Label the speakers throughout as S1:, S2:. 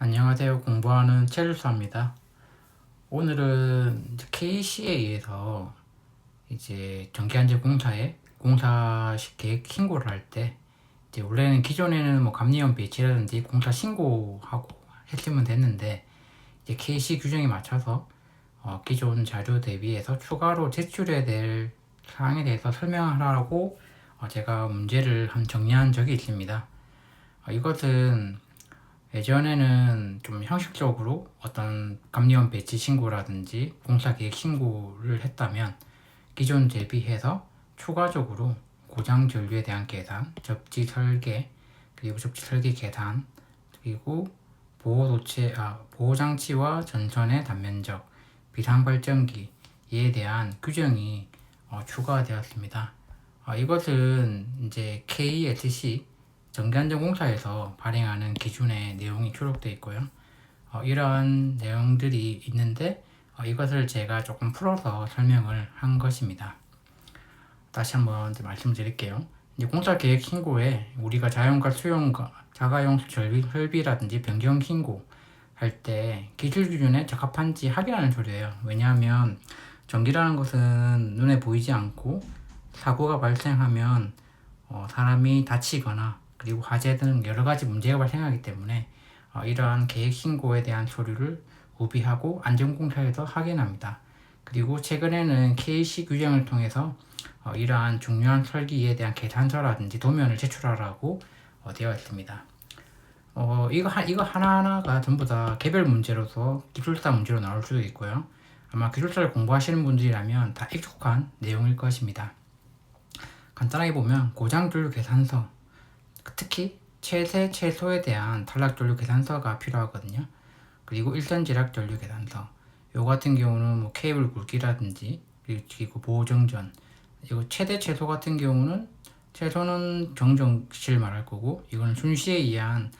S1: 안녕하세요. 공부하는 최일수입니다. 오늘은 KC에 의해서 이제 전기안전공사에 공사 계획 신고를 할 때 이제 원래는 기존에는 뭐 감리원 배치라든지 공사 신고하고 했으면 됐는데 이제 KC 규정에 맞춰서 기존 자료 대비해서 추가로 제출해야 될 사항에 대해서 설명하라고 제가 문제를 정리한 적이 있습니다. 이것은 예전에는 좀 형식적으로 어떤 감리원 배치 신고라든지 공사 계획 신고를 했다면 기존 대비해서 추가적으로 고장 전류에 대한 계산, 접지 설계, 그리고 접지 설계 계산, 그리고 보호 장치와 전선의 단면적, 비상 발전기에 대한 규정이 추가되었습니다. 이것은 이제 KSC 전기안전공사에서 발행하는 기준의 내용이 추록되어 있고요. 이러한 내용들이 있는데 이것을 제가 조금 풀어서 설명을 한 것입니다. 다시 한번 말씀드릴게요. 이제 공사 계획 신고에 우리가 자연과 수용과 자가용 설비라든지 변경 신고 할 때 기술 기준에 적합한지 확인하는 소리예요. 왜냐하면 전기라는 것은 눈에 보이지 않고 사고가 발생하면 사람이 다치거나 그리고 화재 등 여러 가지 문제가 발생하기 때문에 이러한 계획 신고에 대한 서류를 구비하고 안전공사에서 확인합니다. 그리고 최근에는 KC 규정을 통해서 이러한 중요한 설계에 대한 계산서라든지 도면을 제출하라고 되어 있습니다. 이거 하나하나가 전부 다 개별 문제로서 기술사 문제로 나올 수도 있고요. 아마 기술사를 공부하시는 분들이라면 다 익숙한 내용일 것입니다. 간단하게 보면 고장전류 계산서, 특히 최대 최소에 대한 탈락전류 계산서가 필요하거든요. 그리고 일선 지락 전류 계산서, 요 같은 경우는 뭐 케이블 굵기라든지 그리고 보호정전, 이거 최대 최소 같은 경우는 최소는 정정시를 말할 거고, 이거는 순시에 의한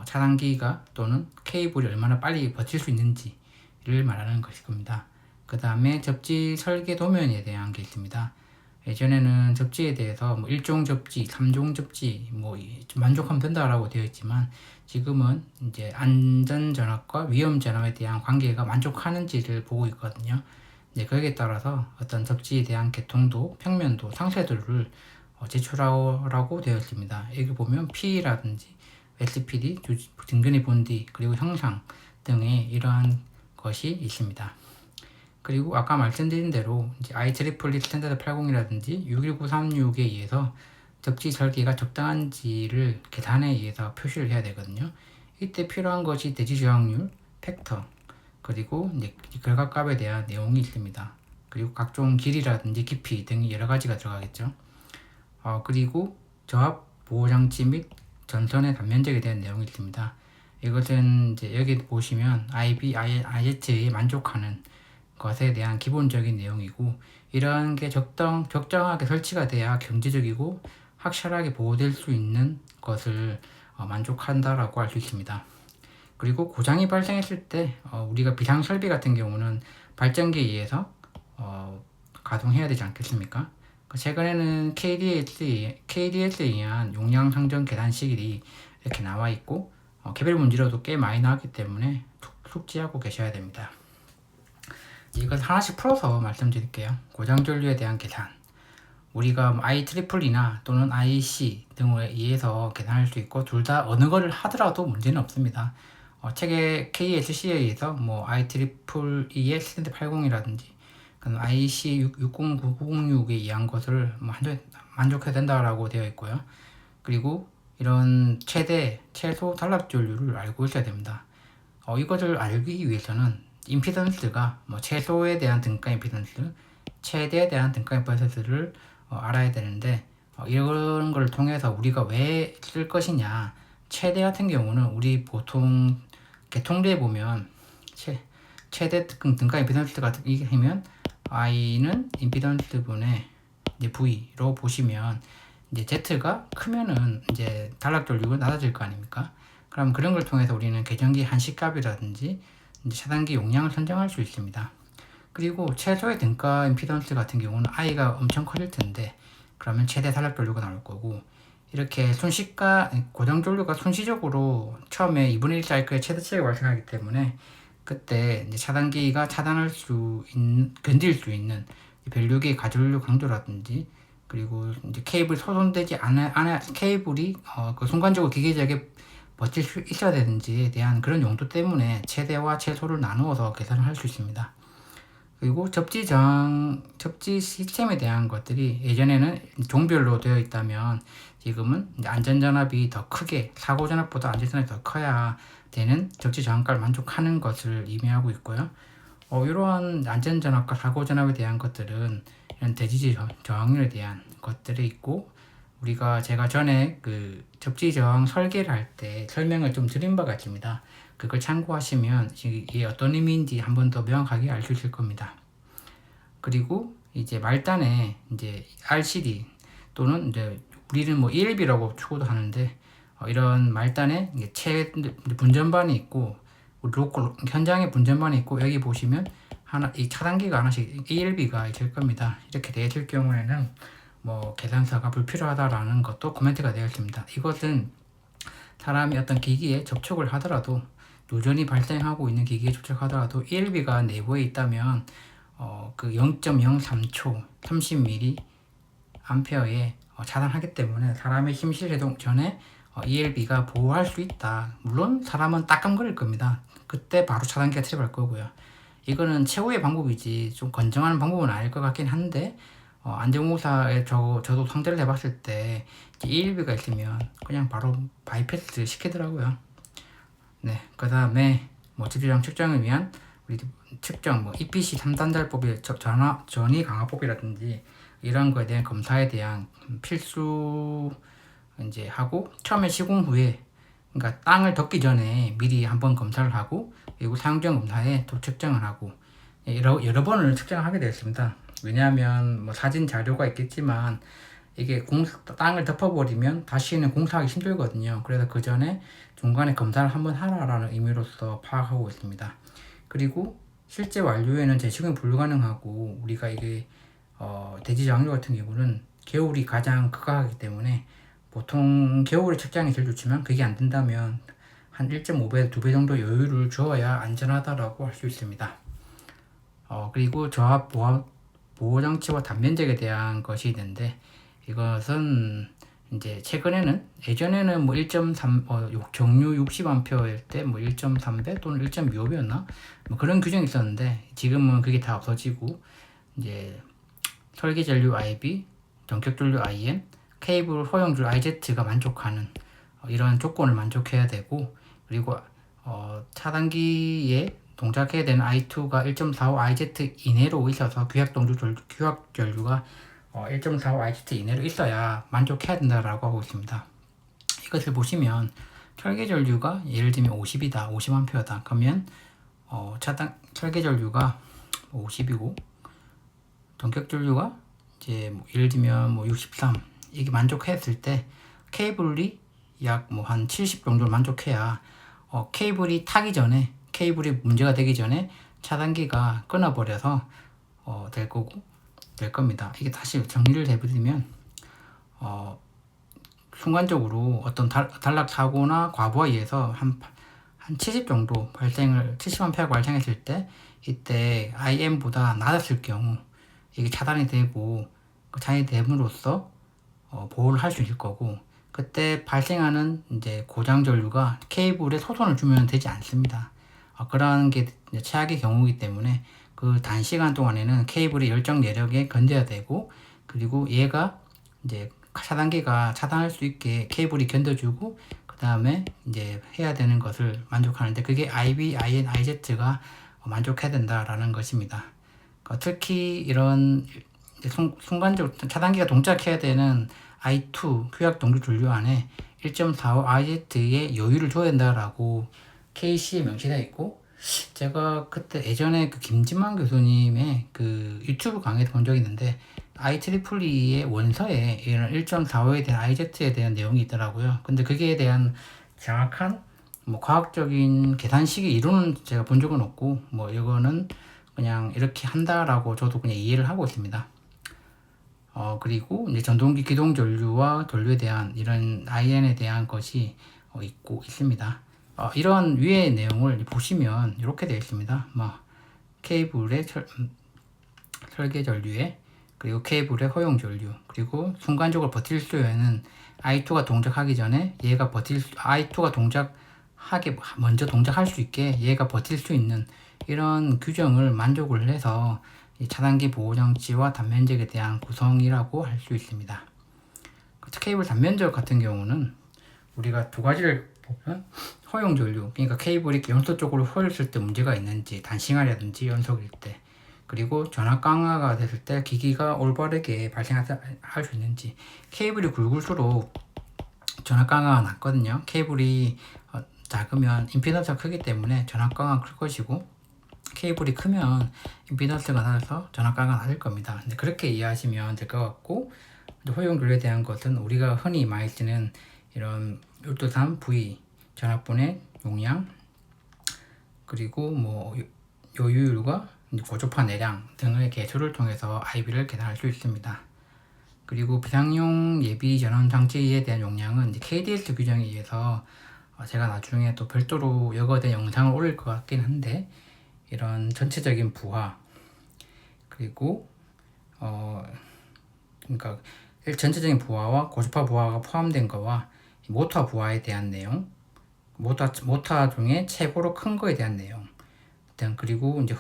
S1: 차단기가 또는 케이블이 얼마나 빨리 버틸 수 있는지를 말하는 것일 겁니다. 그 다음에 접지 설계 도면에 대한 게 있습니다. 예전에는 접지에 대해서 뭐 1종 접지, 3종 접지 뭐 만족하면 된다라고 되어 있지만 지금은 이제 안전 전압과 위험 전압에 대한 관계가 만족하는지를 보고 있거든요. 이제 거기에 따라서 어떤 접지에 대한 개통도, 평면도, 상세도를 제출하라고 되어 있습니다. 여기 보면 P라든지 SPD, 등근의 본디, 그리고 형상 등의 이러한 것이 있습니다. 그리고 아까 말씀드린 대로 이제 IEEE 스탠다드 80이라든지 61936에 의해서 접지 설계가 적당한지를 계산에 의해서 표시를 해야 되거든요. 이때 필요한 것이 대지 저항률, 팩터, 그리고 이제 결과값에 대한 내용이 있습니다. 그리고 각종 길이라든지 깊이 등이 여러 가지가 들어가겠죠. 그리고 저압 보호장치 및 전선의 단면적에 대한 내용이 있습니다. 이것은 이제 여기 보시면 IS에 만족하는 것에 대한 기본적인 내용이고, 이러한 게 적정하게 설치가 돼야 경제적이고 확실하게 보호될 수 있는 것을 만족한다라고 할 수 있습니다. 그리고 고장이 발생했을 때 우리가 비상 설비 같은 경우는 발전기에 의해서 가동해야 되지 않겠습니까? 최근에는 KDS에 의한 용량 상정 계산 시길이 이렇게 나와 있고 개별 문제로도 꽤 많이 나왔기 때문에 숙지하고 계셔야 됩니다. 이걸 하나씩 풀어서 말씀드릴게요. 고장 전류에 대한 계산. 우리가 IEEE나 또는 IEC 등에 의해서 계산할 수 있고 둘 다 어느 거를 하더라도 문제는 없습니다. 책에 KSC에 의해서 뭐 IEEE의 스탠드 80이라든지 IEC 60906에 의한 것을 만족해야 된다라고 되어 있고요. 그리고 이런 최소 단락 전류를 알고 있어야 됩니다. 이것을 알기 위해서는 임피던스가 최소에 대한 등가 임피던스, 최대에 대한 등가 임피던스를 알아야 되는데 이런 걸 통해서 우리가 왜 쓸 것이냐. 최대 같은 경우는 우리 보통 개통례에 보면 최대 등가 임피던스가 이면 I는 임피던스 분의 이제 V로 보시면 이제 Z가 크면은 이제 단락 전류가 낮아질 거 아닙니까? 그럼 그런 걸 통해서 우리는 계정기 한시값이라든지 차단기 용량을 선정할 수 있습니다. 그리고 최소의 등가 임피던스 같은 경우는 I가 엄청 커질 텐데 그러면 최대 단락 전류가 나올 거고, 이렇게 고정전류가 순시적으로 처음에 2분의 1 사이클의 최대치가 발생하기 때문에 그때 이제 차단기가 견딜 수 있는 밸류계의 가전류 강도라든지, 그리고 이제 케이블이 소손되지 않아 케이블이 그 순간적으로 기계적에 버틸 수 있어야 되는지에 대한 그런 용도 때문에 최대와 최소를 나누어서 계산을 할 수 있습니다. 그리고 접지 시스템에 대한 것들이 예전에는 종별로 되어 있다면 지금은 이제 안전전압이 더 크게, 사고전압보다 안전전압이 더 커야 되는 접지 저항가를 만족하는 것을 의미하고 있고요. 이러한 안전전압과 사고전압에 대한 것들은 이런 대지지 저항률에 대한 것들이 있고, 제가 전에 그 접지 저항 설계를 할 때 설명을 좀 드린 바가 있습니다. 그걸 참고하시면 이게 어떤 의미인지 한 번 더 명확하게 알 수 있을 겁니다. 그리고 이제 말단에 이제 RCD 또는 이제 우리는 뭐 ELB라고 추구도 하는데, 이런 말단에 분전반이 있고, 현장에 분전반이 있고, 여기 보시면 이 차단기가 하나씩 ELB가 있을 겁니다. 이렇게 되어 있을 경우에는 뭐 계산서가 불필요하다라는 것도 코멘트가 되어 있습니다. 이것은 사람이 어떤 기기에 접촉을 하더라도, 누전이 발생하고 있는 기기에 접촉하더라도 ELB가 내부에 있다면 그 0.03초 30mA 암페어에 차단하기 때문에 사람의 심실 해동 전에 ELB가 보호할 수 있다. 물론 사람은 따끔거릴 겁니다. 그때 바로 차단기가 트립할 거고요. 이거는 최후의 방법이지 좀 건정하는 방법은 아닐 것 같긴 한데, 안전공사에 저도 상대를 해봤을 때 ELB가 있으면 그냥 바로 바이패스 시키더라고요. 네, 그 다음에 뭐 집주장 측정을 위한 우리 측정, 뭐 EPC 3단달법의 전위 강화법이라든지 이런 거에 대한 검사에 대한 필수 이제 하고, 처음에 시공 후에, 그러니까 땅을 덮기 전에 미리 한번 검사를 하고, 그리고 사용전 검사에 또 측정을 하고, 여러 번을 측정하게 되었습니다. 왜냐하면 뭐 사진 자료가 있겠지만 이게 땅을 덮어버리면 다시는 공사하기 힘들거든요. 그래서 그 전에 중간에 검사를 한번 하라라는 의미로서 파악하고 있습니다. 그리고 실제 완료에는 재시공이 불가능하고, 우리가 이게 대지 저항률 같은 경우는 겨울이 가장 극악하기 때문에 보통 겨울에 측정이 제일 좋지만 그게 안 된다면 한 1.5배, 2배 정도 여유를 주어야 안전하다라고 할 수 있습니다. 그리고 저압 보호장치와 단면적에 대한 것이 있는데, 이것은 이제 예전에는 뭐 1.3 정류 60A일 때 뭐 1.3배 또는 1.25배였나 뭐 그런 규정이 있었는데, 지금은 그게 다 없어지고 이제 설계전류 IB, 전격전류 IN, 케이블 허용줄 IZ가 만족하는 이런 조건을 만족해야 되고, 그리고 차단기에 동작해야 되는 I2가 1.45 IZ 이내로 있어서 규약전류가 1.45 IZ 이내로 있어야 만족해야 된다라고 하고 있습니다. 이것을 보시면 설계전류가 예를 들면 50이다, 50A다. 그러면 설계전류가 50이고 전격전류가 이제 예를 들면 63, 이게 만족했을 때 케이블이 약 한 70 정도 만족해야 케이블이 문제가 되기 전에 차단기가 끊어버려서 될 겁니다. 이게 다시 정리를 해드리면 순간적으로 어떤 단락 사고나 과부하에 의해서 한 70 정도 70A 발생했을 때, 이때 IM보다 낮았을 경우 이게 차단이 됨으로써 보호를 할 수 있을 거고, 그때 발생하는 이제 고장 전류가 케이블에 소손을 주면 되지 않습니다. 그런 게 최악의 경우이기 때문에 그 단시간 동안에는 케이블이 열정 내력에 건져야 되고, 그리고 얘가 이제 차단기가 차단할 수 있게 케이블이 견뎌주고, 그 다음에 이제 해야 되는 것을 만족하는데, 그게 IB, IN, IZ가 만족해야 된다라는 것입니다. 특히 이런 순간적으로 차단기가 동작해야 되는 I2 규약 동류 전류 안에 1.45 IZ의 여유를 줘야 된다라고 KC에 명시되어 있고, 제가 그때 예전에 그 김진만 교수님의 그 유튜브 강의를 본 적이 있는데, IEEE의 원서에 이런 1.45에 대한 IZ에 대한 내용이 있더라고요. 근데 그게 대한 정확한 과학적인 계산식의 이론은 제가 본 적은 없고, 이거는 그냥 이렇게 한다라고 저도 그냥 이해를 하고 있습니다. 그리고 이제 전동기 기동 전류와 전류에 대한 이런 IN에 대한 것이 있습니다. 이런 위의 내용을 보시면 이렇게 되어 있습니다. 케이블의 설계 전류에, 그리고 케이블의 허용 전류, 그리고 순간적으로 버틸 수에는 i2가 동작하기 전에 얘가 i2가 먼저 동작할 수 있게 얘가 버틸 수 있는 이런 규정을 만족을 해서 이 차단기 보호장치와 단면적에 대한 구성이라고 할 수 있습니다. 케이블 단면적 같은 경우는 우리가 두 가지를 보면 허용 전류, 그러니까 케이블이 연소 쪽으로 휘었을 때 문제가 있는지, 단싱하려든지 연속일 때, 그리고 전압 강화가 됐을 때 기기가 올바르게 발생할 수 있는지. 케이블이 굵을수록 전압 강화가 낮거든요. 케이블이 작으면 임피던스가 크기 때문에 전압 강화가 클 것이고, 케이블이 크면 임피던스가 낮아서 전압 강화가 낮을 겁니다. 근데 그렇게 이해하시면 될 것 같고, 허용 전류에 대한 것은 우리가 흔히 많이 쓰는 이런 123V 전압분해 용량, 그리고 요율과 고주파 내량 등의 계수를 통해서 IB를 계산할 수 있습니다. 그리고 비상용 예비 전원 장치에 대한 용량은 KDS 규정에 의해서 제가 나중에 또 별도로 이거에 대한 영상을 올릴 것 같긴 한데, 이런 전체적인 부하, 그리고 그러니까 전체적인 부하와 고주파 부하가 포함된 거와 모터 부하에 대한 내용, 모터 중에 최고로 큰 거에 대한 내용 등, 그리고 이제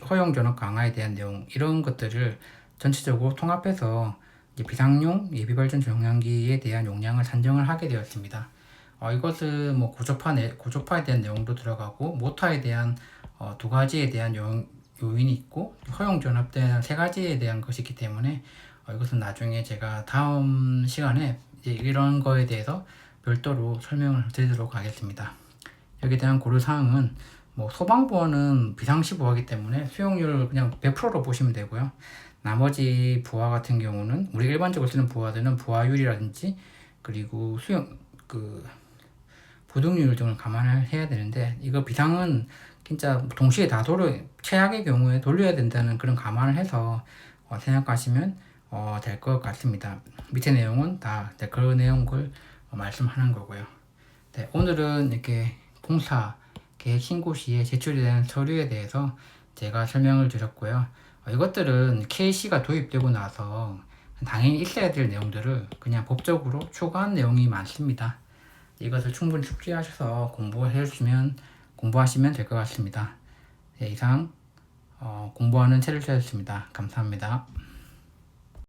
S1: 허용 전압 강화에 대한 내용, 이런 것들을 전체적으로 통합해서 이제 비상용 예비 발전 조향기에 대한 용량을 산정을 하게 되었습니다. 이것은 고주파에 대한 내용도 들어가고, 모터에 대한 두 가지에 대한 요인이 있고, 허용 전압에 대한 세 가지에 대한 것이 있기 때문에 이것은 나중에 제가 다음 시간에 이제 이런 거에 대해서 별도로 설명을 드리도록 하겠습니다. 여기에 대한 고려사항은 소방부하는 비상시 부하이기 때문에 수용률을 그냥 100%로 보시면 되고요. 나머지 부하 같은 경우는 우리 일반적으로 쓰는 부하들은 부하율이라든지 그리고 부등률 등을 감안을 해야 되는데, 이거 비상은 진짜 동시에 다 최악의 경우에 돌려야 된다는 그런 감안을 해서 생각하시면 될 것 같습니다. 밑에 내용은 다 그 내용을 말씀하는 거고요. 네, 오늘은 이렇게 공사 계획 신고 시에 제출이 되는 서류에 대해서 제가 설명을 드렸고요. 이것들은 KC가 도입되고 나서 당연히 있어야 될 내용들을 그냥 법적으로 추가한 내용이 많습니다. 이것을 충분히 숙지하셔서 공부하시면 될 것 같습니다. 네, 이상 공부하는 채를주였습니다. 감사합니다.